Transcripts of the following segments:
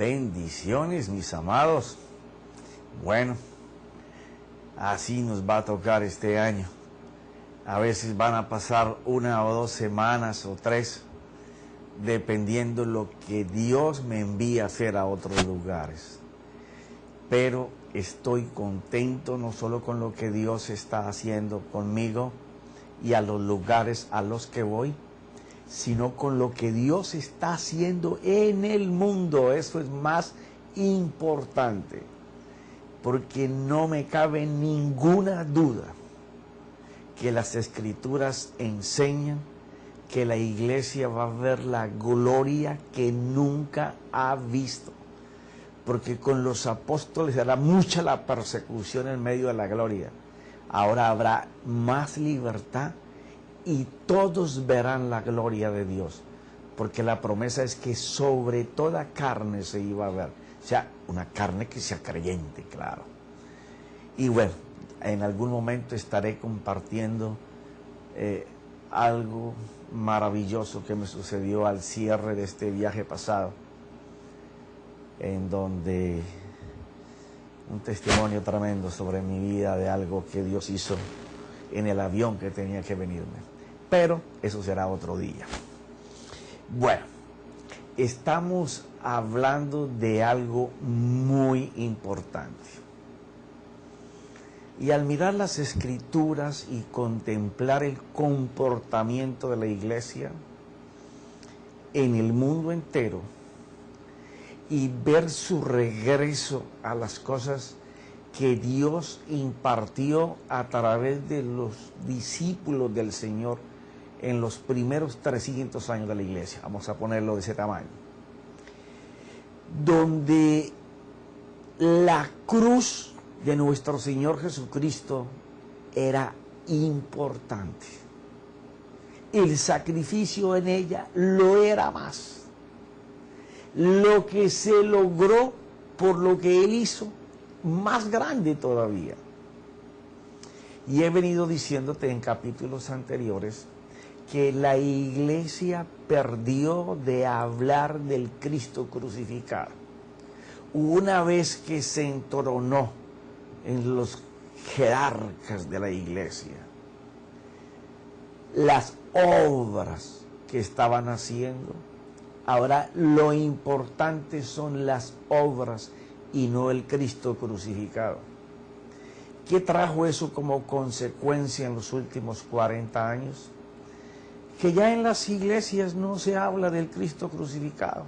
Bendiciones, mis amados. Bueno, así nos va a tocar este año. A veces van a pasar 1 o 2 semanas o 3, dependiendo lo que Dios me envíe a hacer a otros lugares. Pero estoy contento no solo con lo que Dios está haciendo conmigo y a los lugares a los que voy, sino con lo que Dios está haciendo en el mundo. Eso es más importante, porque no me cabe ninguna duda que las Escrituras enseñan que la iglesia va a ver la gloria que nunca ha visto, porque con los apóstoles era mucha la persecución en medio de la gloria. Ahora habrá más libertad y todos verán la gloria de Dios, porque la promesa es que sobre toda carne se iba a ver, o sea, una carne que sea creyente, claro. Y bueno, en algún momento estaré compartiendo algo maravilloso que me sucedió al cierre de este viaje pasado, en donde un testimonio tremendo sobre mi vida de algo que Dios hizo en el avión que tenía que venirme. Pero eso será otro día. Bueno, estamos hablando de algo muy importante. Y al mirar las Escrituras y contemplar el comportamiento de la iglesia en el mundo entero, y ver su regreso a las cosas que Dios impartió a través de los discípulos del Señor en los primeros 300 años de la iglesia, vamos a ponerlo de ese tamaño, donde la cruz de nuestro Señor Jesucristo era importante. El sacrificio en ella lo era más. Lo que se logró por lo que Él hizo, más grande todavía. Y he venido diciéndote en capítulos anteriores que la iglesia perdió de hablar del Cristo crucificado. Una vez que se entoronó en los jerarcas de la iglesia las obras que estaban haciendo, ahora lo importante son las obras y no el Cristo crucificado. ¿Qué trajo eso como consecuencia en los últimos 40 años? Que ya en las iglesias no se habla del Cristo crucificado.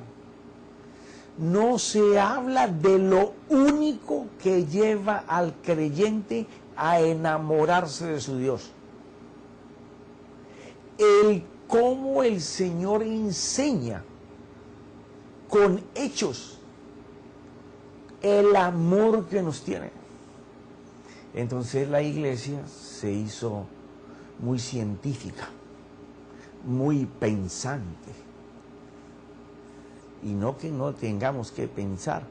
No se habla de lo único que lleva al creyente a enamorarse de su Dios. El cómo el Señor enseña con hechos el amor que nos tiene. Entonces la iglesia se hizo muy científica, muy pensante. Y no que no tengamos que pensar,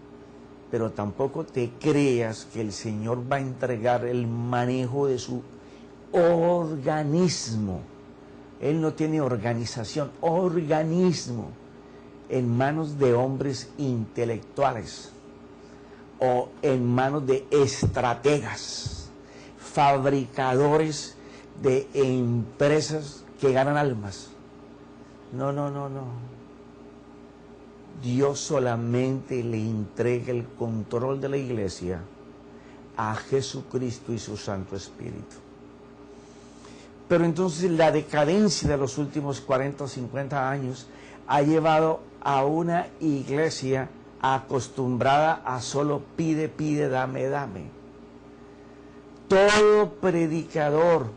pero tampoco te creas que el Señor va a entregar el manejo de su organismo. Él no tiene organización, organismo, en manos de hombres intelectuales o en manos de estrategas, fabricadores de empresas que ganan almas. No. Dios solamente le entrega el control de la iglesia a Jesucristo y su Santo Espíritu. Pero entonces la decadencia de los últimos 40 o 50 años ha llevado a una iglesia acostumbrada a solo pide, dame. Todo predicador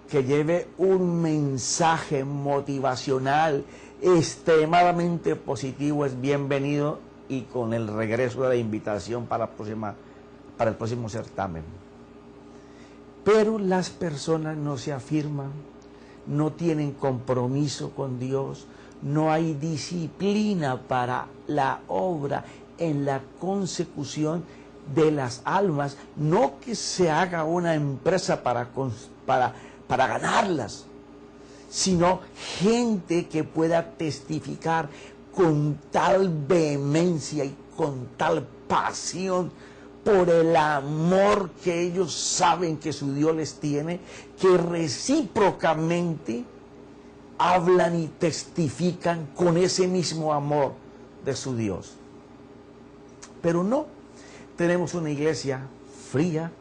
que lleve un mensaje motivacional extremadamente positivo es bienvenido, y con el regreso de la invitación para el próximo certamen. Pero las personas no se afirman, no tienen compromiso con Dios, no hay disciplina para la obra en la consecución de las almas, no que se haga una empresa para ganarlas, sino gente que pueda testificar con tal vehemencia y con tal pasión por el amor que ellos saben que su Dios les tiene, que recíprocamente hablan y testifican con ese mismo amor de su Dios. Pero no, tenemos una iglesia fría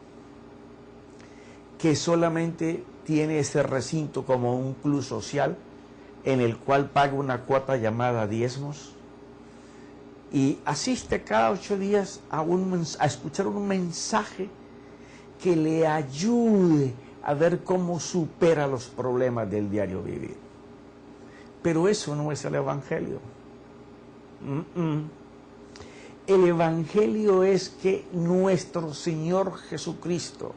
que solamente tiene ese recinto como un club social en el cual paga una cuota llamada diezmos y asiste cada 8 días a escuchar un mensaje que le ayude a ver cómo supera los problemas del diario vivir. Pero eso no es el Evangelio. El Evangelio es que nuestro Señor Jesucristo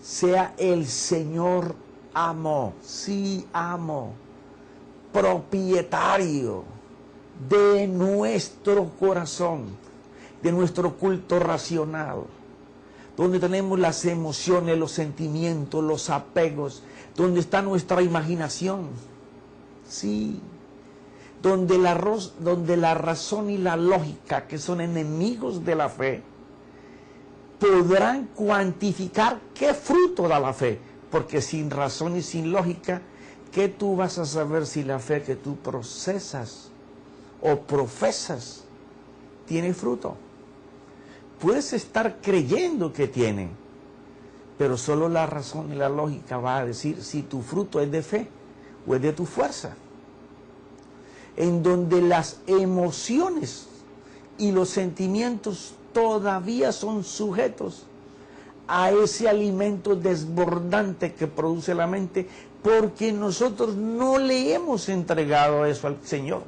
sea el Señor amo, sí amo, propietario de nuestro corazón, de nuestro culto racional, donde tenemos las emociones, los sentimientos, los apegos, donde está nuestra imaginación, sí, donde la razón y la lógica, que son enemigos de la fe, podrán cuantificar qué fruto da la fe, porque sin razón y sin lógica, ¿qué tú vas a saber si la fe que tú procesas o profesas tiene fruto? Puedes estar creyendo que tiene, pero solo la razón y la lógica va a decir si tu fruto es de fe o es de tu fuerza. En donde las emociones y los sentimientos todavía son sujetos a ese alimento desbordante que produce la mente, porque nosotros no le hemos entregado eso al Señor.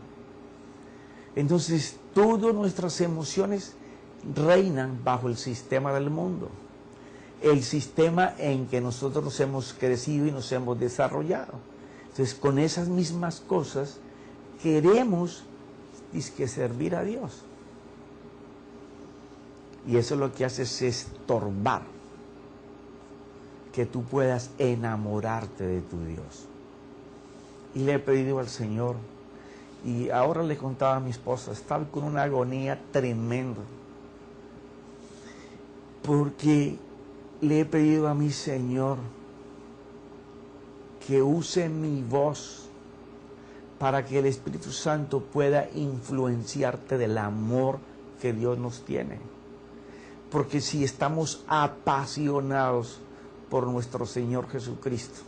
Entonces, todas nuestras emociones reinan bajo el sistema del mundo, el sistema en que nosotros hemos crecido y nos hemos desarrollado. Entonces, con esas mismas cosas queremos servir a Dios. Y eso lo que hace es estorbar que tú puedas enamorarte de tu Dios. Y le he pedido al Señor, y ahora le contaba a mi esposa, estaba con una agonía tremenda, porque le he pedido a mi Señor que use mi voz para que el Espíritu Santo pueda influenciarte del amor que Dios nos tiene. Porque si estamos apasionados por nuestro Señor Jesucristo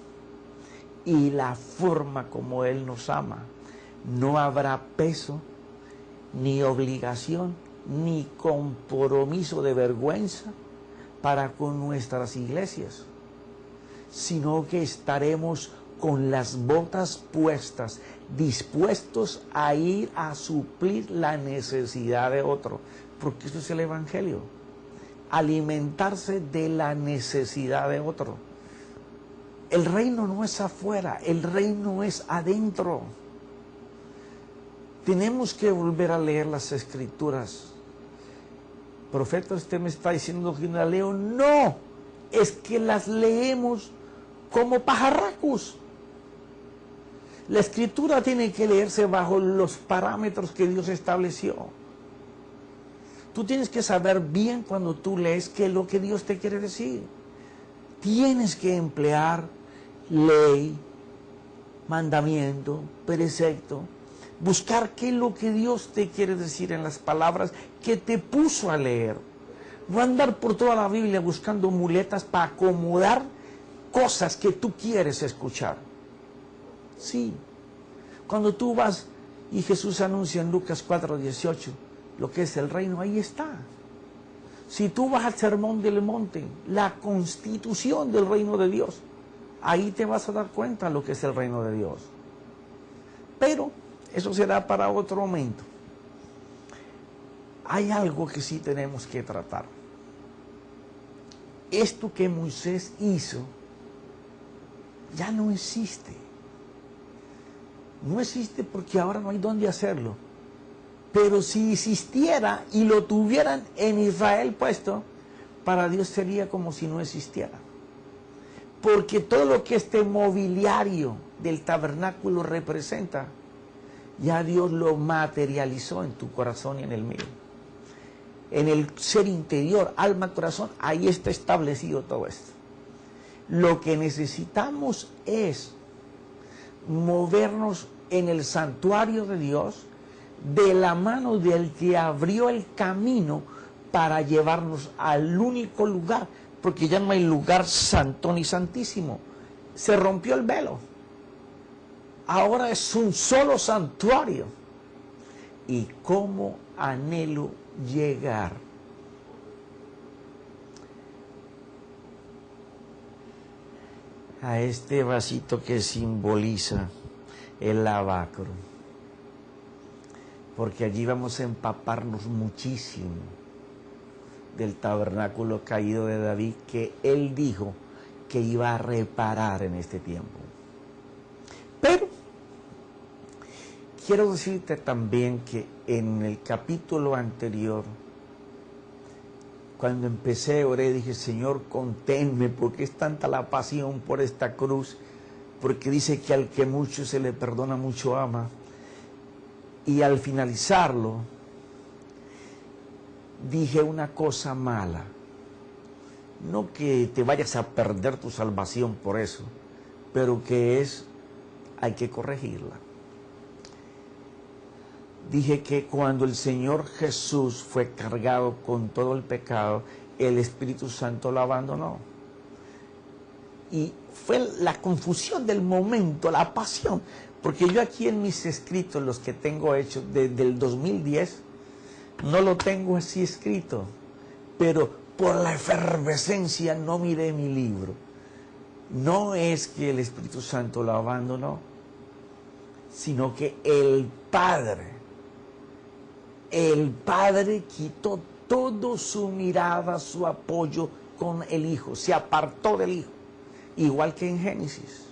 y la forma como Él nos ama, no habrá peso, ni obligación, ni compromiso de vergüenza para con nuestras iglesias, sino que estaremos con las botas puestas, dispuestos a ir a suplir la necesidad de otro, porque eso es el Evangelio, alimentarse de la necesidad de otro. El reino no es afuera, el reino es adentro. Tenemos que volver a leer las Escrituras. Profeta, usted me está diciendo que no la leo. No, es que las leemos como pajarracos. La Escritura tiene que leerse bajo los parámetros que Dios estableció. Tú tienes que saber bien cuando tú lees qué es lo que Dios te quiere decir. Tienes que emplear ley, mandamiento, precepto, buscar qué es lo que Dios te quiere decir en las palabras que te puso a leer. No andar por toda la Biblia buscando muletas para acomodar cosas que tú quieres escuchar. Sí, cuando tú vas y Jesús anuncia en Lucas 4:18 lo que es el reino, ahí está. Si tú vas al Sermón del Monte, la constitución del reino de Dios, ahí te vas a dar cuenta de lo que es el reino de Dios. Pero eso será para otro momento. Hay algo que sí tenemos que tratar. Esto que Moisés hizo ya no existe. No existe porque ahora no hay dónde hacerlo. Pero si existiera y lo tuvieran en Israel puesto, para Dios sería como si no existiera. Porque todo lo que este mobiliario del tabernáculo representa, ya Dios lo materializó en tu corazón y en el mío. en el ser interior, alma, corazón, ahí está establecido todo esto. Lo que necesitamos es movernos en el santuario de Dios de la mano del que abrió el camino para llevarnos al único lugar, porque ya no hay lugar santo ni santísimo. Se rompió el velo. Ahora es un solo santuario. Y cómo anhelo llegar a este vasito que simboliza el lavacro, porque allí vamos a empaparnos muchísimo del tabernáculo caído de David, que él dijo que iba a reparar en este tiempo. Pero quiero decirte también que en el capítulo anterior, cuando empecé, oré, dije, Señor, conténme, porque es tanta la pasión por esta cruz, porque dice que al que mucho se le perdona, mucho ama. Y al finalizarlo, dije una cosa mala. No que te vayas a perder tu salvación por eso, pero que hay que corregirla. Dije que cuando el Señor Jesús fue cargado con todo el pecado, el Espíritu Santo lo abandonó. Y fue la confusión del momento, la pasión. Porque yo aquí en mis escritos, los que tengo hechos desde el 2010, no lo tengo así escrito. Pero por la efervescencia no miré mi libro. No es que el Espíritu Santo lo abandonó, sino que el Padre quitó toda su mirada, su apoyo con el Hijo, se apartó del Hijo, igual que en Génesis.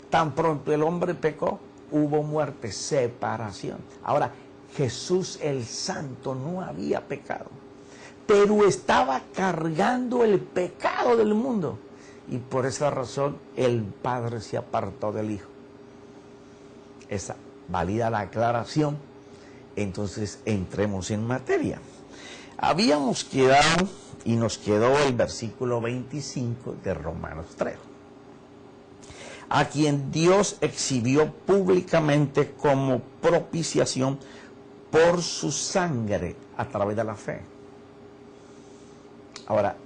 Tan pronto el hombre pecó, hubo muerte, separación. Ahora, Jesús el Santo no había pecado, pero estaba cargando el pecado del mundo, y por esa razón el Padre se apartó del Hijo. Esa válida la aclaración. Entonces entremos en materia. Habíamos quedado y nos quedó el versículo 25 de Romanos 3. A quien Dios exhibió públicamente como propiciación por su sangre a través de la fe. Ahora,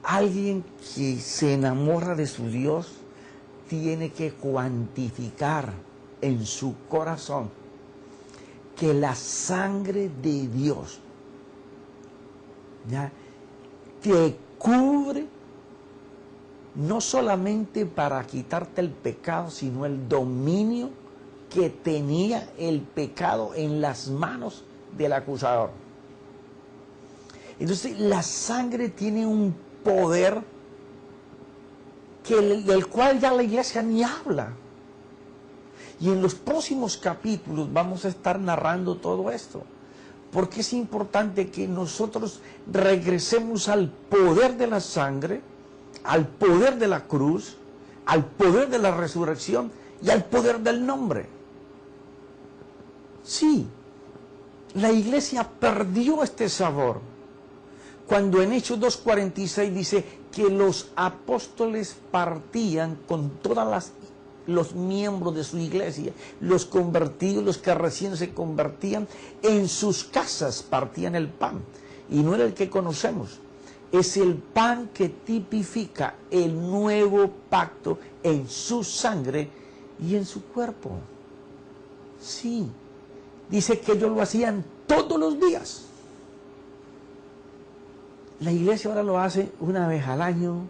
alguien que se enamora de su Dios tiene que cuantificar en su corazón que la sangre de Dios, ¿ya?, te cubre no solamente para quitarte el pecado, sino el dominio que tenía el pecado en las manos del acusador. Entonces la sangre tiene un poder del cual ya la iglesia ni habla. Y en los próximos capítulos vamos a estar narrando todo esto, porque es importante que nosotros regresemos al poder de la sangre, al poder de la cruz, al poder de la resurrección y al poder del nombre. Sí, la iglesia perdió este sabor cuando en Hechos 2:46 dice que los apóstoles partían con todas los miembros de su iglesia, los convertidos, los que recién se convertían, en sus casas partían el pan. Y no era el que conocemos, es el pan que tipifica el nuevo pacto en su sangre y en su cuerpo. Sí, dice que ellos lo hacían todos los días. La iglesia ahora lo hace una vez al año,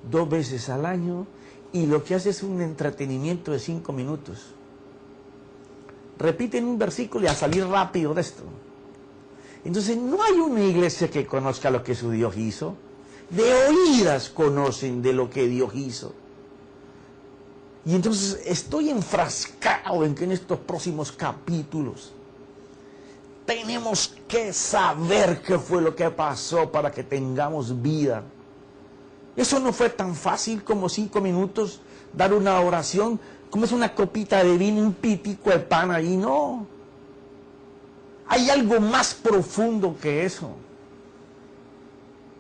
2 veces al año, y lo que hace es un entretenimiento de 5 minutos. Repiten un versículo y a salir rápido de esto. Entonces no hay una iglesia que conozca lo que su Dios hizo. De oídas conocen de lo que Dios hizo. Y entonces estoy enfrascado en que en estos próximos capítulos tenemos que saber qué fue lo que pasó para que tengamos vida. Eso no fue tan fácil como 5 minutos, dar una oración, como es una copita de vino, un pitico de pan ahí, no. Hay algo más profundo que eso.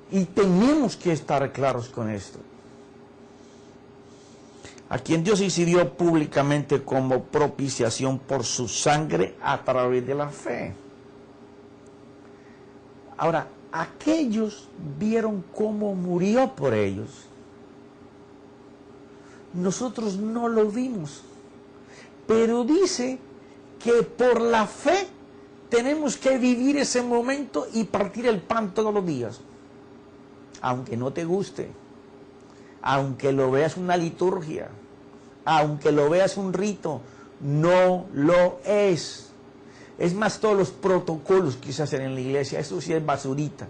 Y tenemos que estar claros con esto. A quien Dios incidió públicamente como propiciación por su sangre a través de la fe. Ahora, aquellos vieron cómo murió por ellos. Nosotros no lo vimos. Pero dice que por la fe tenemos que vivir ese momento y partir el pan todos los días. Aunque no te guste, aunque lo veas una liturgia, aunque lo veas un rito, no lo es. Es más, todos los protocolos que se hacen en la iglesia, eso sí es basurita,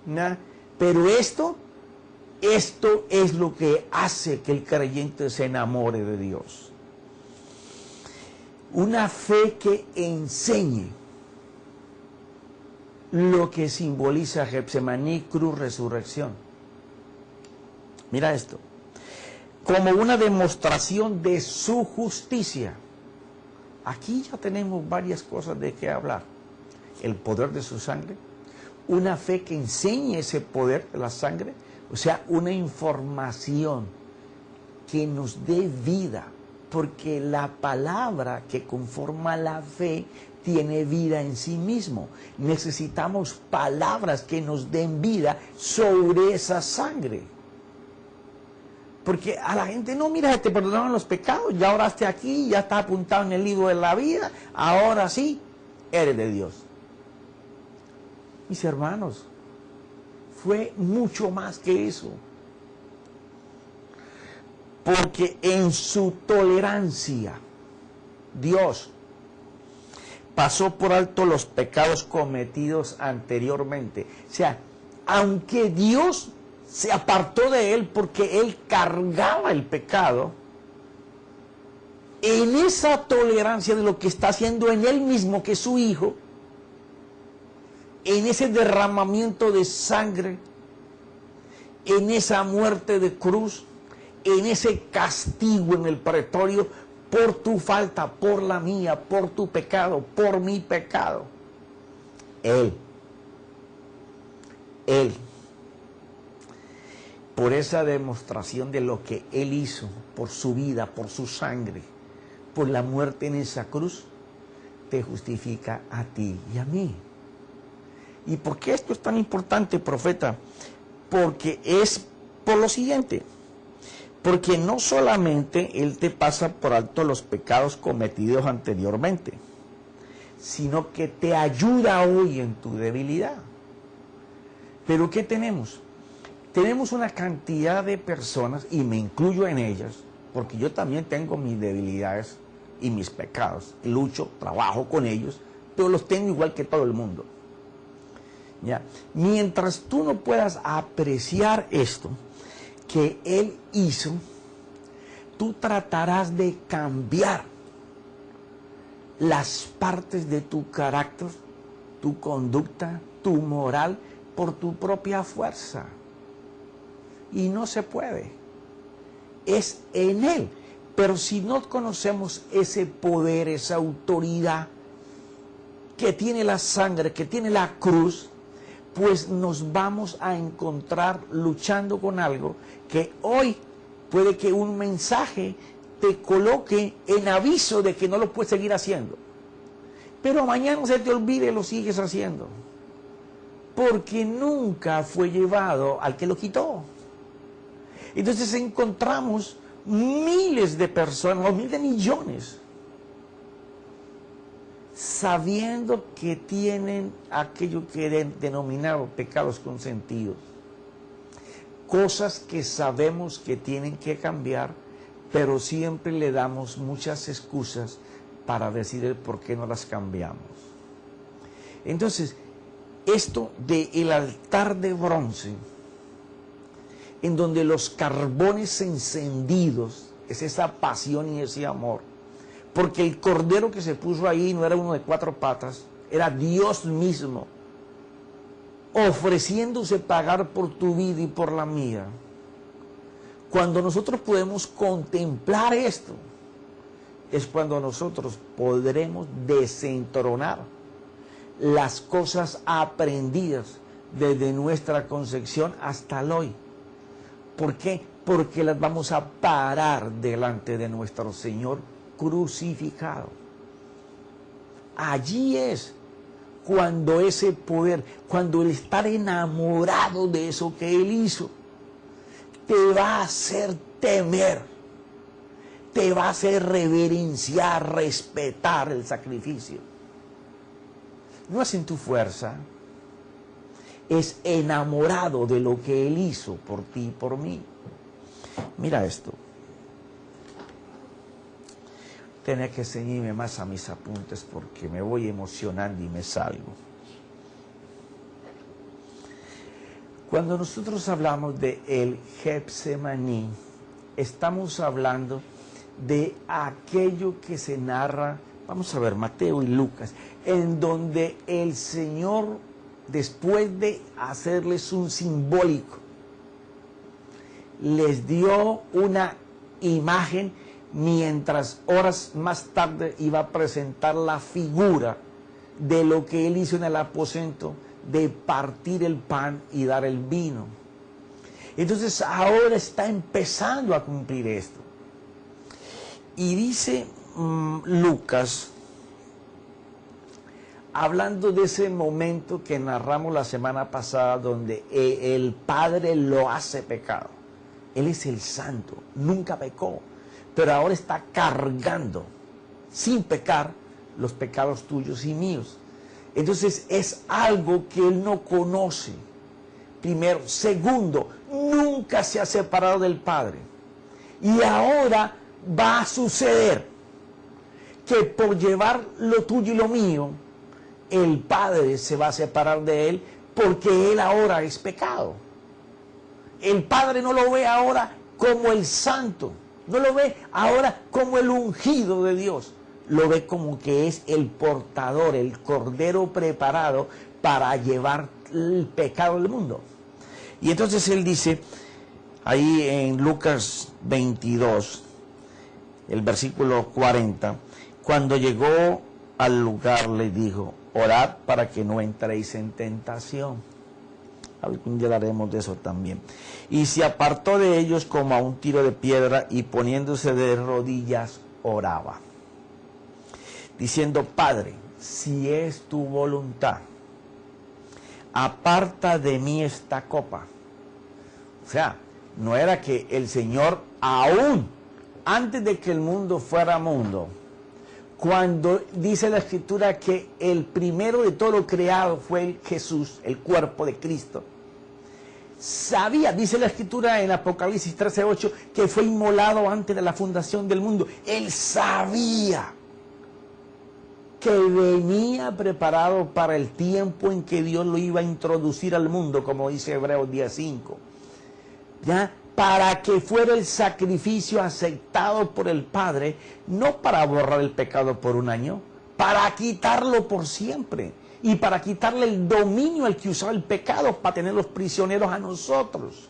¿no? Pero esto es lo que hace que el creyente se enamore de Dios. Una fe que enseñe lo que simboliza Getsemaní, cruz, resurrección. Mira esto. Como una demostración de su justicia. Aquí ya tenemos varias cosas de qué hablar. El poder de su sangre. Una fe que enseñe ese poder de la sangre. O sea, una información que nos dé vida. Porque la palabra que conforma la fe tiene vida en sí mismo. Necesitamos palabras que nos den vida sobre esa sangre. Porque a la gente, no, mira, te perdonaron los pecados, ya oraste aquí, ya está apuntado en el libro de la vida, ahora sí, eres de Dios. Mis hermanos, fue mucho más que eso. Porque en su tolerancia, Dios pasó por alto los pecados cometidos anteriormente. O sea, aunque Dios se apartó de él porque él cargaba el pecado, en esa tolerancia de lo que está haciendo en él mismo, que es su hijo, en ese derramamiento de sangre, en esa muerte de cruz, en ese castigo en el pretorio, por tu falta, por la mía, por tu pecado, por mi pecado. Él, por esa demostración de lo que Él hizo, por su vida, por su sangre, por la muerte en esa cruz, te justifica a ti y a mí. ¿Y por qué esto es tan importante, profeta? Porque es por lo siguiente. Porque no solamente Él te pasa por alto los pecados cometidos anteriormente, sino que te ayuda hoy en tu debilidad. ¿Pero qué tenemos? Tenemos una cantidad de personas, y me incluyo en ellas, porque yo también tengo mis debilidades y mis pecados. Lucho, trabajo con ellos, pero los tengo igual que todo el mundo. ¿Ya? Mientras tú no puedas apreciar esto que Él hizo, tú tratarás de cambiar las partes de tu carácter, tu conducta, tu moral, por tu propia fuerza. Y no se puede. Es en Él. Pero si no conocemos ese poder, esa autoridad que tiene la sangre, que tiene la cruz, pues nos vamos a encontrar luchando con algo que hoy puede que un mensaje te coloque en aviso de que no lo puedes seguir haciendo. Pero mañana se te olvide y lo sigues haciendo. Porque nunca fue llevado al que lo quitó. Entonces encontramos miles de personas, o miles de millones, sabiendo que tienen aquello que denominado pecados consentidos. Cosas que sabemos que tienen que cambiar, pero siempre le damos muchas excusas para decir el por qué no las cambiamos. Entonces, esto del altar de bronce, en donde los carbones encendidos, es esa pasión y ese amor, porque el cordero que se puso ahí no era uno de 4 patas, era Dios mismo, ofreciéndose pagar por tu vida y por la mía. Cuando nosotros podemos contemplar esto, es cuando nosotros podremos desentronar las cosas aprendidas desde nuestra concepción hasta el hoy. ¿Por qué? Porque las vamos a parar delante de nuestro Señor crucificado. Allí es cuando ese poder, cuando el estar enamorado de eso que Él hizo, te va a hacer temer, te va a hacer reverenciar, respetar el sacrificio. No es en tu fuerza, es enamorado de lo que Él hizo por ti y por mí. Mira esto. Tenía que ceñirme más a mis apuntes porque me voy emocionando y me salgo. Cuando nosotros hablamos de el Getsemaní, estamos hablando de aquello que se narra, vamos a ver, Mateo y Lucas, en donde el Señor, después de hacerles un simbólico, les dio una imagen, mientras horas más tarde iba a presentar la figura de lo que Él hizo en el aposento, de partir el pan y dar el vino. Entonces ahora está empezando a cumplir esto. Y dice Lucas, hablando de ese momento que narramos la semana pasada, donde el Padre lo hace pecado. Él es el santo, nunca pecó, pero ahora está cargando, sin pecar, los pecados tuyos y míos. Entonces es algo que Él no conoce. Primero. Segundo, nunca se ha separado del Padre. Y ahora va a suceder que por llevar lo tuyo y lo mío, el Padre se va a separar de Él, porque Él ahora es pecado. El Padre no lo ve ahora como el santo, no lo ve ahora como el ungido de Dios, lo ve como que es el portador, el cordero preparado para llevar el pecado del mundo. Y entonces Él dice, ahí en Lucas 22, el versículo 40, cuando llegó al lugar le dijo, orad para que no entréis en tentación. Algún día hablaremos de eso también. Y se apartó de ellos como a un tiro de piedra y poniéndose de rodillas oraba, diciendo, Padre, si es tu voluntad, aparta de mí esta copa. O sea, no era que el Señor, aún antes de que el mundo fuera mundo, cuando dice la Escritura que el primero de todo lo creado fue Jesús, el cuerpo de Cristo, sabía, dice la Escritura en Apocalipsis 13:8, que fue inmolado antes de la fundación del mundo. Él sabía que venía preparado para el tiempo en que Dios lo iba a introducir al mundo, como dice Hebreos 10:5, ¿ya? Para que fuera el sacrificio aceptado por el Padre, no para borrar el pecado por un año, para quitarlo por siempre, y para quitarle el dominio al que usaba el pecado, para tenerlos prisioneros a nosotros.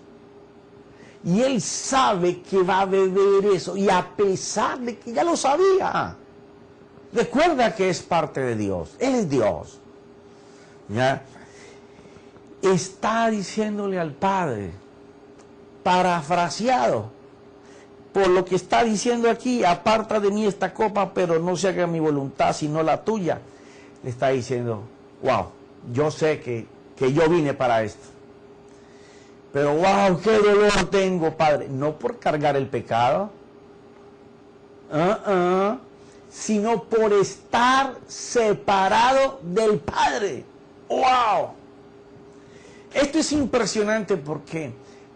Y Él sabe que va a beber eso, y a pesar de que ya lo sabía, recuerda que es parte de Dios, Él es Dios, ¿ya? Está diciéndole al Padre, parafraseado por lo que está diciendo aquí, aparta de mí esta copa, pero no se haga mi voluntad sino la tuya. Le está diciendo, wow, yo sé que yo vine para esto, pero wow, qué dolor tengo, Padre, no por cargar el pecado, sino por estar separado del Padre. Wow, esto es impresionante. ¿Por qué?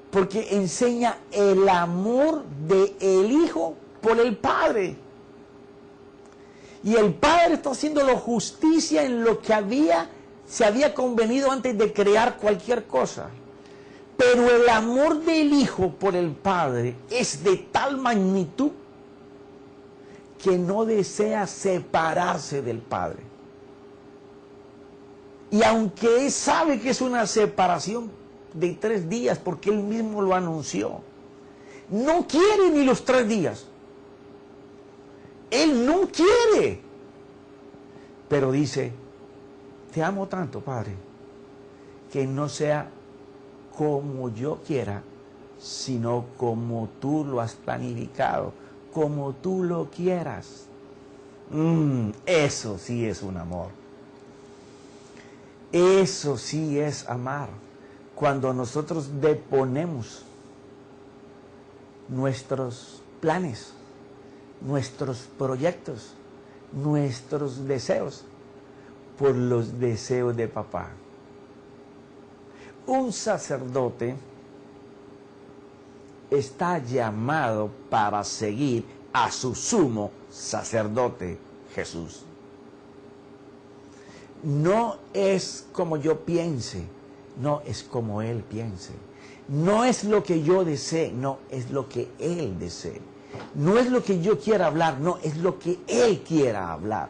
Porque enseña el amor del Hijo por el Padre. Y el Padre está haciéndolo justicia en lo que se había convenido antes de crear cualquier cosa. Pero el amor del Hijo por el Padre es de tal magnitud que no desea separarse del Padre. Y aunque Él sabe que es una separación de 3 días, porque Él mismo lo anunció, no quiere ni los 3 días. Él no quiere. Pero dice, te amo tanto, Padre, que no sea como yo quiera, sino como tú lo has planificado, como tú lo quieras. Eso sí es un amor. Eso sí es amar. Cuando nosotros deponemos nuestros planes, nuestros proyectos, nuestros deseos por los deseos de papá. Un sacerdote está llamado para seguir a su sumo sacerdote, Jesús. No es como yo piense, no es como Él piense. No es lo que yo desee, no, es lo que Él desee. No es lo que yo quiera hablar, no, es lo que Él quiera hablar.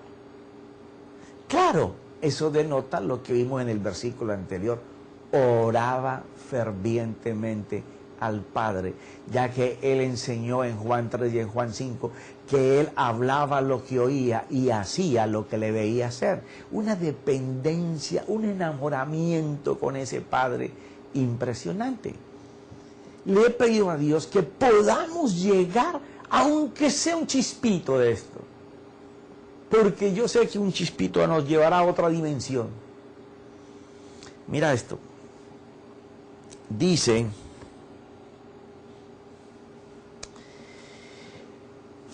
Claro, eso denota lo que vimos en el versículo anterior. Oraba fervientemente al Padre, ya que Él enseñó en Juan 3 y en Juan 5 que Él hablaba lo que oía y hacía lo que le veía hacer. Una dependencia, un enamoramiento con ese Padre impresionante. Le he pedido a Dios que podamos llegar, aunque sea un chispito de esto, porque yo sé que un chispito nos llevará a otra dimensión. Mira esto. Dice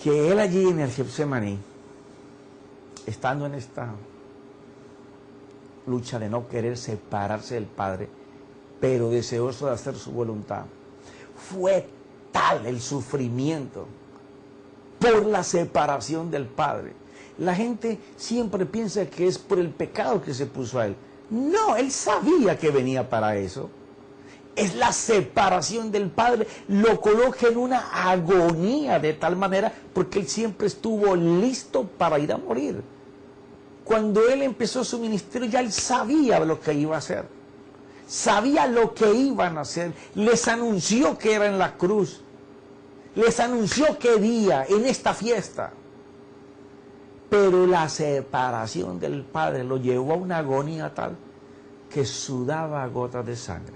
que Él allí en el Getsemaní, estando en esta lucha de no querer separarse del Padre, pero deseoso de hacer su voluntad, fue tal el sufrimiento por la separación del Padre. La gente siempre piensa que es por el pecado que se puso a Él. No, Él sabía que venía para eso. Es la separación del Padre, lo coloca en una agonía de tal manera, porque Él siempre estuvo listo para ir a morir. Cuando Él empezó su ministerio, ya Él sabía lo que iba a hacer. Sabía lo que iban a hacer. Les anunció que era en la cruz. Les anunció qué día, en esta fiesta. Pero la separación del Padre lo llevó a una agonía tal que sudaba gotas de sangre.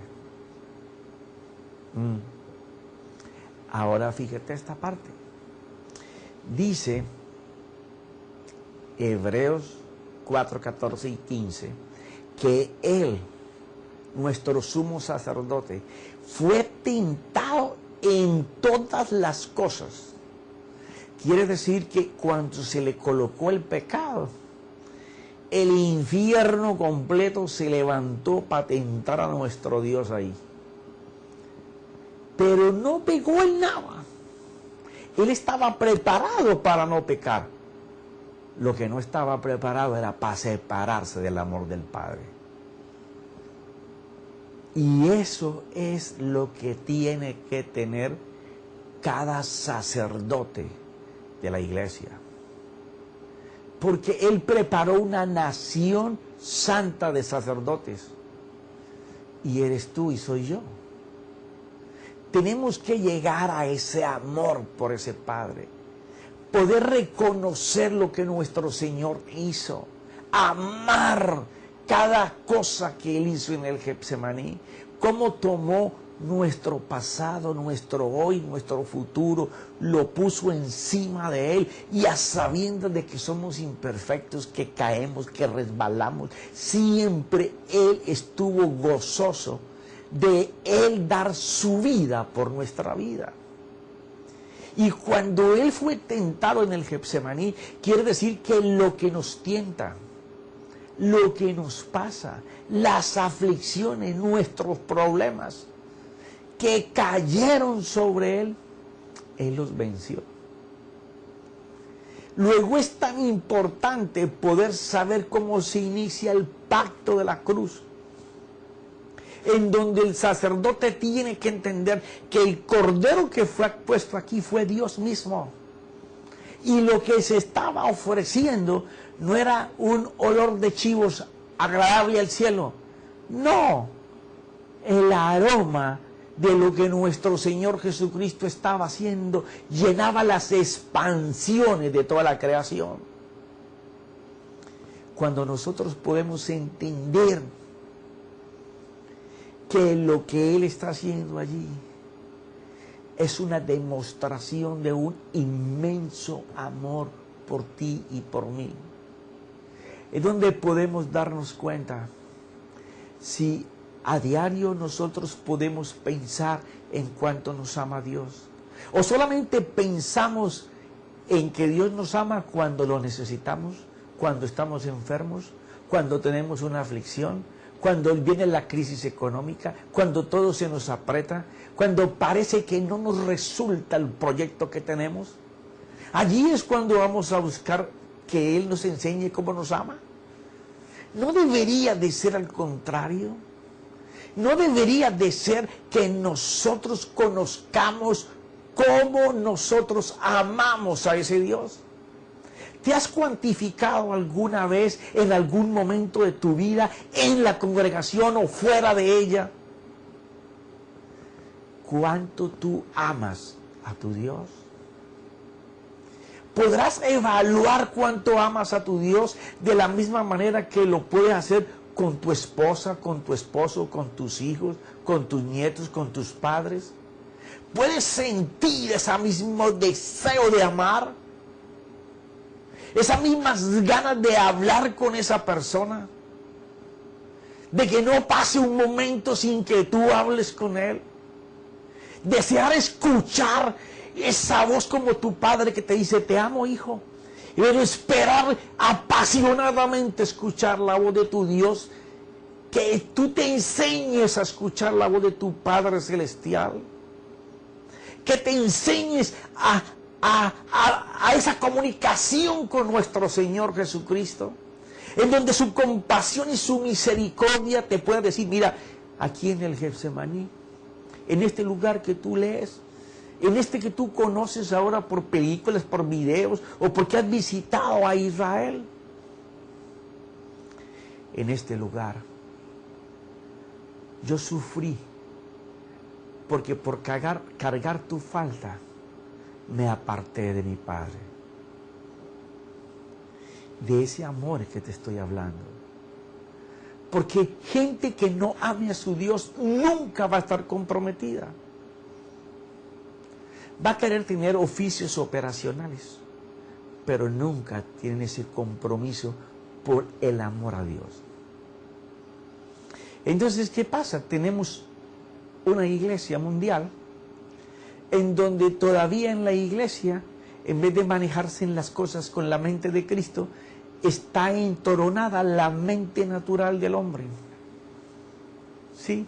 Ahora fíjate esta parte. Dice Hebreos 4, 14 y 15 que Él, nuestro sumo sacerdote, fue tentado en todas las cosas. Quiere decir que cuando se le colocó el pecado, el infierno completo se levantó para tentar a nuestro Dios ahí. Pero no pecó en nada. Él estaba preparado para no pecar. Lo que no estaba preparado era para separarse del amor del Padre. Y eso es lo que tiene que tener cada sacerdote de la iglesia. Porque Él preparó una nación santa de sacerdotes. Y eres tú y soy yo. Tenemos que llegar a ese amor por ese Padre. Poder reconocer lo que nuestro Señor hizo. Amar cada cosa que Él hizo en el Getsemaní. Cómo tomó nuestro pasado, nuestro hoy, nuestro futuro, lo puso encima de Él, y a sabiendas de que somos imperfectos, que caemos, que resbalamos, siempre Él estuvo gozoso de Él dar su vida por nuestra vida. Y cuando Él fue tentado en el Getsemaní, quiere decir que lo que nos tienta, lo que nos pasa, las aflicciones, nuestros problemas que cayeron sobre Él, Él los venció. Luego es tan importante poder saber cómo se inicia el pacto de la cruz, en donde el sacerdote tiene que entender que el cordero que fue puesto aquí fue Dios mismo. Y lo que se estaba ofreciendo no era un olor de chivos agradable al cielo. No, el aroma de lo que nuestro Señor Jesucristo estaba haciendo llenaba las expansiones de toda la creación. cuando nosotros podemos entender que lo que Él está haciendo allí es una demostración de un inmenso amor por ti y por mí. Es donde podemos darnos cuenta si a diario nosotros podemos pensar en cuánto nos ama Dios. O solamente pensamos en que Dios nos ama cuando lo necesitamos, cuando estamos enfermos, cuando tenemos una aflicción, cuando viene la crisis económica, cuando todo se nos aprieta, cuando parece que no nos resulta el proyecto que tenemos. Allí es cuando vamos a buscar que Él nos enseñe cómo nos ama. ¿No debería de ser al contrario? ¿No debería de ser que nosotros conozcamos cómo nosotros amamos a ese Dios? ¿Te has cuantificado alguna vez en algún momento de tu vida, en la congregación o fuera de ella, cuánto tú amas a tu Dios? ¿Podrás evaluar cuánto amas a tu Dios de la misma manera que lo puedes hacer con tu esposa, con tu esposo, con tus hijos, con tus nietos, con tus padres? ¿Puedes sentir ese mismo deseo de amar? Esas mismas ganas de hablar con esa persona. De que no pase un momento sin que tú hables con él. Desear escuchar esa voz como tu padre que te dice, te amo, hijo. Pero esperar apasionadamente escuchar la voz de tu Dios. Que tú te enseñes a escuchar la voz de tu Padre Celestial. Que te enseñes a esa comunicación con nuestro Señor Jesucristo, en donde su compasión y su misericordia te pueda decir, mira, aquí en el Getsemaní, en este lugar que tú lees, en este que tú conoces ahora por películas, por videos, o porque has visitado a Israel, en este lugar, yo sufrí, porque por cargar tu falta, me aparté de mi Padre. De ese amor que te estoy hablando. Porque gente que no ame a su Dios nunca va a estar comprometida. Va a querer tener oficios operacionales, pero nunca tienen ese compromiso por el amor a Dios. Entonces, ¿qué pasa? Tenemos una iglesia mundial en donde todavía en la iglesia, en vez de manejarse en las cosas con la mente de Cristo, está entoronada la mente natural del hombre. ¿Sí?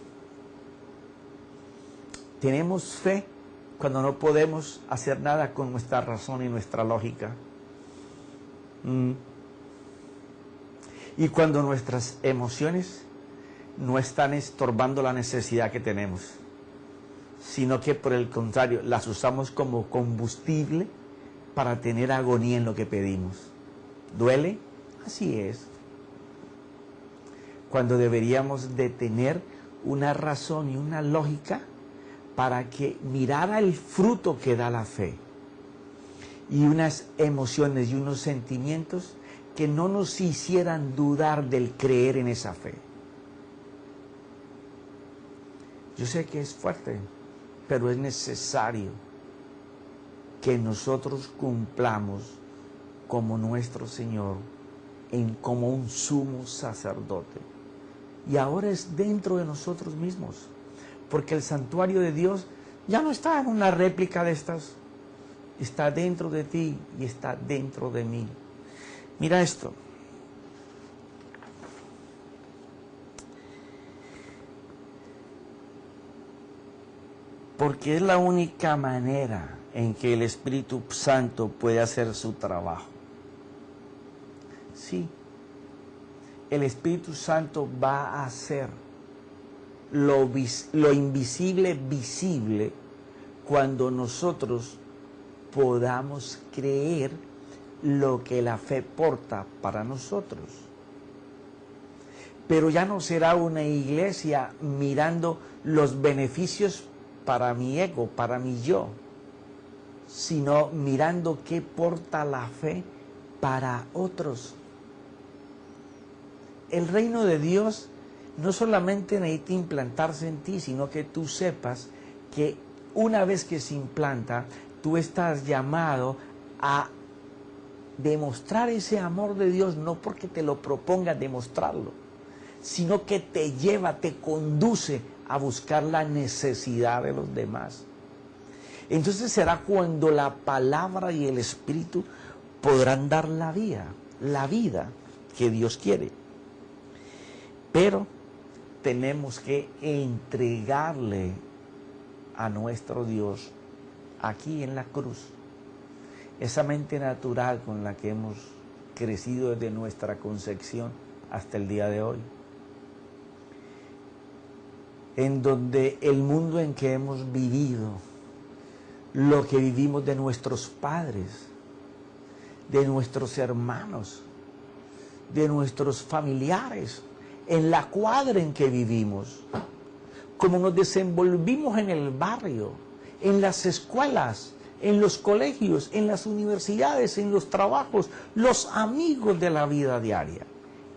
Tenemos fe cuando no podemos hacer nada con nuestra razón y nuestra lógica. Y cuando nuestras emociones no están estorbando la necesidad que tenemos, sino que por el contrario las usamos como combustible para tener agonía en lo que pedimos. ¿Duele? Así es. Cuando deberíamos de tener una razón y una lógica para que mirara el fruto que da la fe y unas emociones y unos sentimientos que no nos hicieran dudar del creer en esa fe. Yo sé que es fuerte, pero es necesario que nosotros cumplamos como nuestro Señor, como un sumo sacerdote. Y ahora es dentro de nosotros mismos, porque el santuario de Dios ya no está en una réplica de estas, está dentro de ti y está dentro de mí. Mira esto. Porque es la única manera en que el Espíritu Santo puede hacer su trabajo. Sí, el Espíritu Santo va a hacer lo invisible visible cuando nosotros podamos creer lo que la fe porta para nosotros. Pero ya no será una iglesia mirando los beneficios para mi ego, para mi yo, sino mirando qué porta la fe para otros. el reino de Dios no solamente necesita implantarse en ti, sino que tú sepas que una vez que se implanta, tú estás llamado a demostrar ese amor de Dios, no porque te lo proponga demostrarlo, sino que te lleva, te conduce a buscar la necesidad de los demás. Entonces será cuando la palabra y el Espíritu podrán dar la vida que Dios quiere. Pero tenemos que entregarle a nuestro Dios aquí en la cruz esa mente natural con la que hemos crecido desde nuestra concepción hasta el día de hoy, en donde el mundo en que hemos vivido, lo que vivimos de nuestros padres, de nuestros hermanos, de nuestros familiares, en la cuadra en que vivimos, cómo nos desenvolvimos en el barrio, en las escuelas, en los colegios, en las universidades, en los trabajos, los amigos de la vida diaria.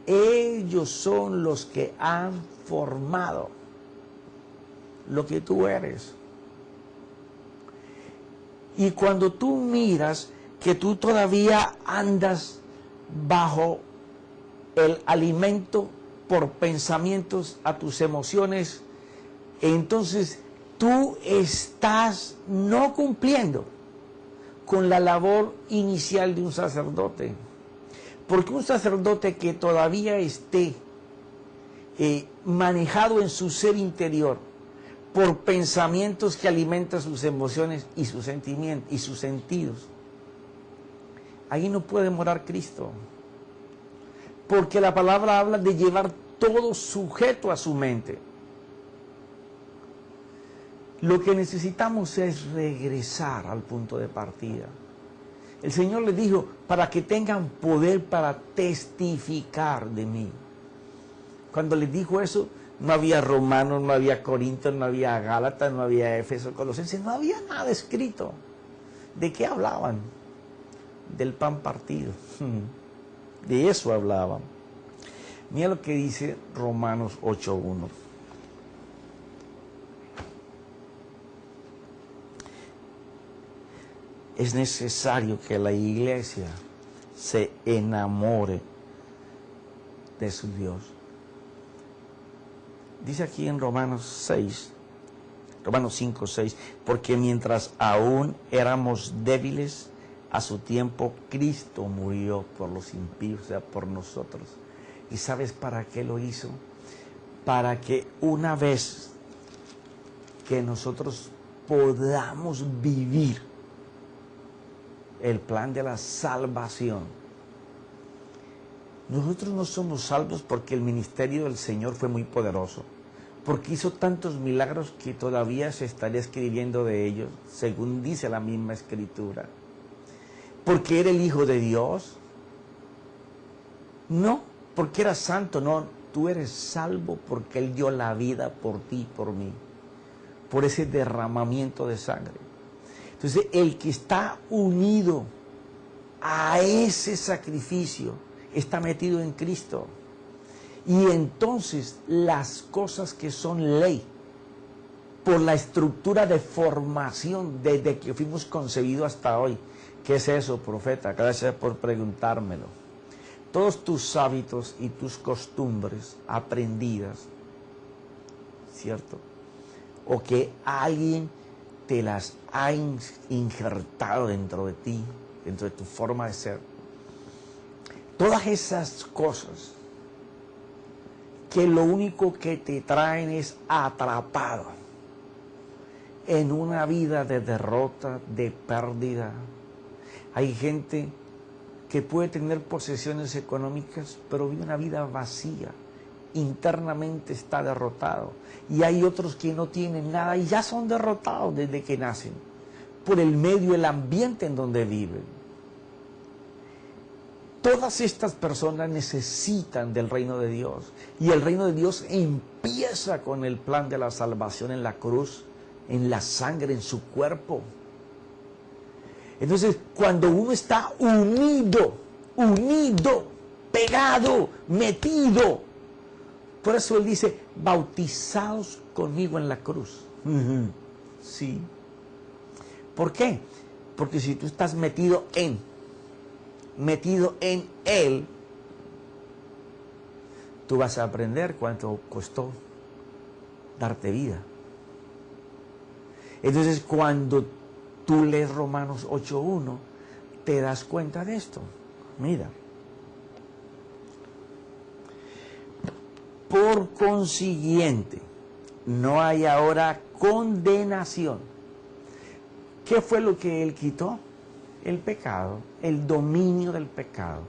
Ellos son los que han formado lo que tú eres. Y cuando tú miras que tú todavía andas bajo el alimento por pensamientos a tus emociones, entonces tú estás no cumpliendo con la labor inicial de un sacerdote. Porque un sacerdote que todavía esté manejado en su ser interior por pensamientos que alimentan sus emociones y sus sentimientos y sus sentidos, ahí no puede morar Cristo. Porque la palabra habla de llevar todo sujeto a su mente. Lo que necesitamos es regresar al punto de partida. El Señor les dijo, para que tengan poder para testificar de mí. Cuando les dijo eso, no había Romanos, no había Corintios, no había Gálatas, no había Éfeso, Colosenses, no había nada escrito. ¿De qué hablaban? Del pan partido. De eso hablaban. Mira lo que dice Romanos 8:1. Es necesario que la iglesia se enamore de su Dios. Dice aquí en Romanos 5:6, porque mientras aún éramos débiles, a su tiempo Cristo murió por los impíos, o sea, por nosotros. ¿Y sabes para qué lo hizo? Para que una vez que nosotros podamos vivir el plan de la salvación. Nosotros no somos salvos porque el ministerio del Señor fue muy poderoso, porque hizo tantos milagros que todavía se estaría escribiendo de ellos, según dice la misma Escritura. Porque era el Hijo de Dios. No, porque era santo, no. Tú eres salvo porque Él dio la vida por ti y por mí, por ese derramamiento de sangre. Entonces, el que está unido a ese sacrificio está metido en Cristo. Y entonces las cosas que son ley, por la estructura de formación desde que fuimos concebidos hasta hoy. ¿Qué es eso, profeta? Gracias por preguntármelo. Todos tus hábitos y tus costumbres aprendidas, ¿cierto? O que alguien te las ha injertado dentro de ti, dentro de tu forma de ser. Todas esas cosas que lo único que te traen es atrapado en una vida de derrota, de pérdida. Hay gente que puede tener posesiones económicas, pero vive una vida vacía. Internamente está derrotado. Y hay otros que no tienen nada y ya son derrotados desde que nacen, por el medio, el ambiente en donde viven. Todas estas personas necesitan del reino de Dios. Y el reino de Dios empieza con el plan de la salvación en la cruz, en la sangre, en su cuerpo. Entonces, cuando uno está unido, pegado, metido Por eso él dice, bautizaos conmigo en la cruz. Sí. ¿Por qué? Porque si tú estás metido en él, tú vas a aprender cuánto costó darte vida. Entonces, cuando tú lees Romanos 8:1, te das cuenta de esto. Mira. Por consiguiente, no hay ahora condenación. ¿Qué fue lo que él quitó? El pecado, el dominio del pecado,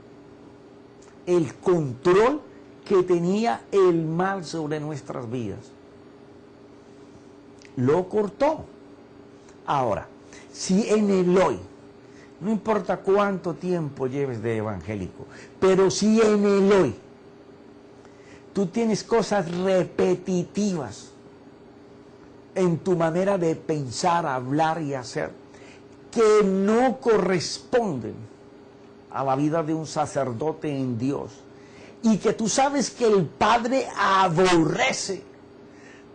el control que tenía el mal sobre nuestras vidas. Lo cortó. Ahora, si en el hoy, no importa cuánto tiempo lleves de evangélico, pero si en el hoy tú tienes cosas repetitivas en tu manera de pensar, hablar y hacer, que no corresponden a la vida de un sacerdote en Dios, y que tú sabes que el Padre aborrece,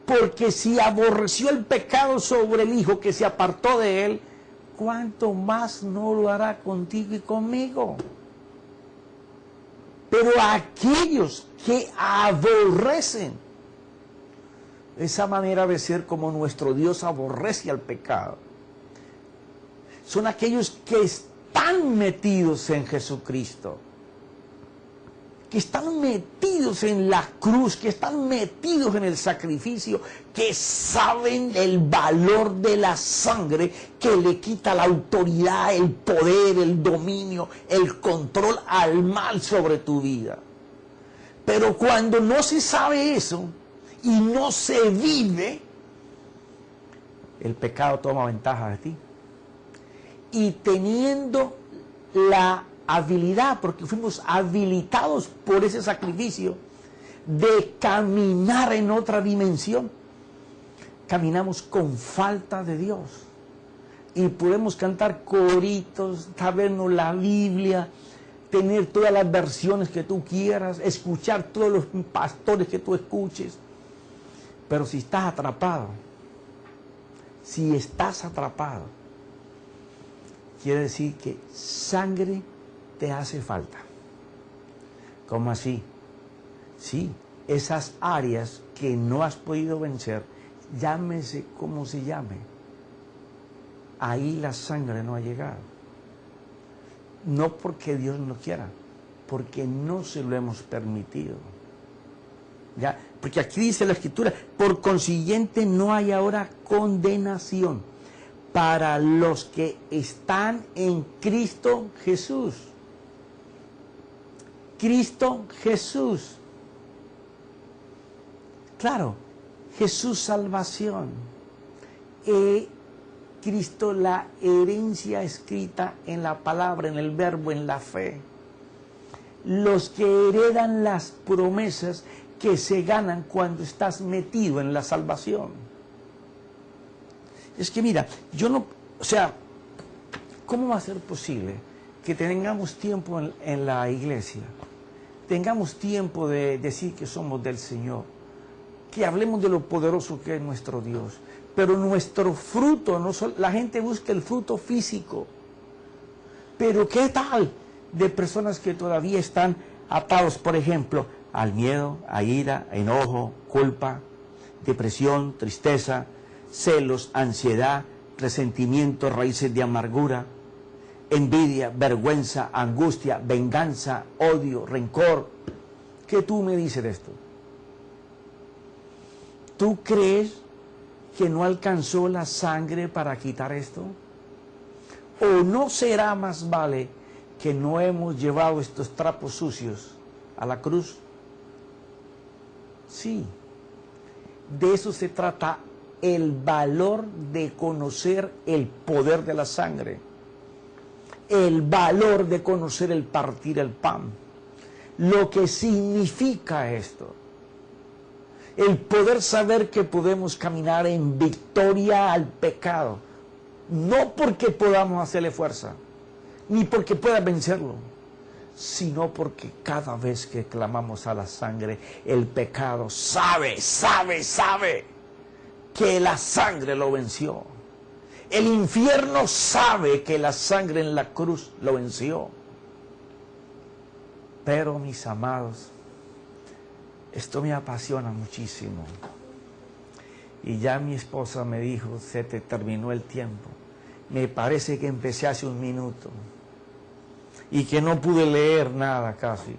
porque si aborreció el pecado sobre el Hijo que se apartó de él, ¿cuánto más no lo hará contigo y conmigo? Pero aquellos que aborrecen esa manera de ser como nuestro Dios aborrece al pecado, son aquellos que están metidos en Jesucristo, que están metidos en la cruz, que están metidos en el sacrificio, que saben el valor de la sangre que le quita la autoridad, el poder, el dominio, el control al mal sobre tu vida. Pero cuando no se sabe eso y no se vive, el pecado toma ventaja de ti. Y teniendo la habilidad, porque fuimos habilitados por ese sacrificio, de caminar en otra dimensión, caminamos con falta de Dios. Y podemos cantar coritos, sabernos la Biblia, tener todas las versiones que tú quieras, escuchar todos los pastores que tú escuches. Pero si estás atrapado, quiere decir que sangre te hace falta. ¿Cómo así? Sí, esas áreas que no has podido vencer, llámese como se llame, ahí la sangre no ha llegado. No porque Dios no quiera, porque no se lo hemos permitido. ¿Ya? Porque aquí dice la Escritura, por consiguiente no hay ahora condenación para los que están en Cristo Jesús. Cristo Jesús. Claro, Jesús salvación. Cristo la herencia escrita en la palabra, en el verbo, en la fe. Los que heredan las promesas que se ganan cuando estás metido en la salvación. Es que mira, ¿cómo va a ser posible que tengamos tiempo en la iglesia? Tengamos tiempo de decir que somos del Señor, que hablemos de lo poderoso que es nuestro Dios, pero nuestro fruto, la gente busca el fruto físico, pero ¿qué tal de personas que todavía están atados, por ejemplo, al miedo, a ira, a enojo, culpa, depresión, tristeza, celos, ansiedad, resentimiento, raíces de amargura, envidia, vergüenza, angustia, venganza, odio, rencor? ¿Qué tú me dices de esto? ¿Tú crees que no alcanzó la sangre para quitar esto? ¿O no será más vale que no hemos llevado estos trapos sucios a la cruz? Sí, de eso se trata el valor de conocer el poder de la sangre, el valor de conocer el partir el pan, lo que significa esto, el poder saber que podemos caminar en victoria al pecado, no porque podamos hacerle fuerza, ni porque pueda vencerlo, sino porque cada vez que clamamos a la sangre, el pecado sabe que la sangre lo venció. El infierno sabe que la sangre en la cruz lo venció. Pero mis amados, esto me apasiona muchísimo. Y ya mi esposa me dijo, se te terminó el tiempo. Me parece que empecé hace un minuto y que no pude leer nada casi.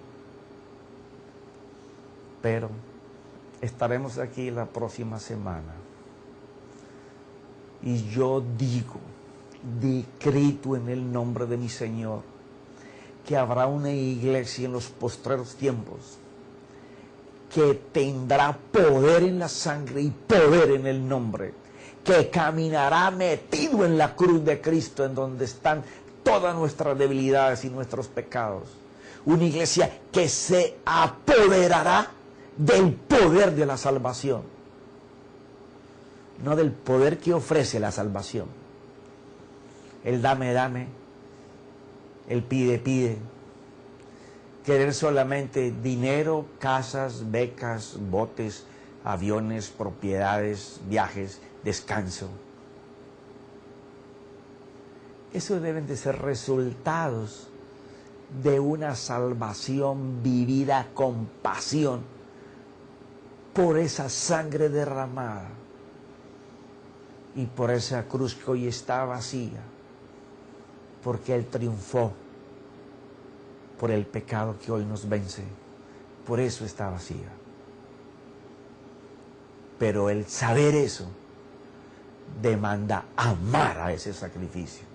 Pero estaremos aquí la próxima semana. Y yo digo, decreto en el nombre de mi Señor, que habrá una iglesia en los postreros tiempos que tendrá poder en la sangre y poder en el nombre, que caminará metido en la cruz de Cristo, en donde están todas nuestras debilidades y nuestros pecados. Una iglesia que se apoderará del poder de la salvación, no del poder que ofrece la salvación. El dame, el pide. Querer solamente dinero, casas, becas, botes, aviones, propiedades, viajes, descanso. Esos deben de ser resultados de una salvación vivida con pasión por esa sangre derramada y por esa cruz que hoy está vacía, porque Él triunfó por el pecado que hoy nos vence. Por eso está vacía. Pero el saber eso demanda amar a ese sacrificio.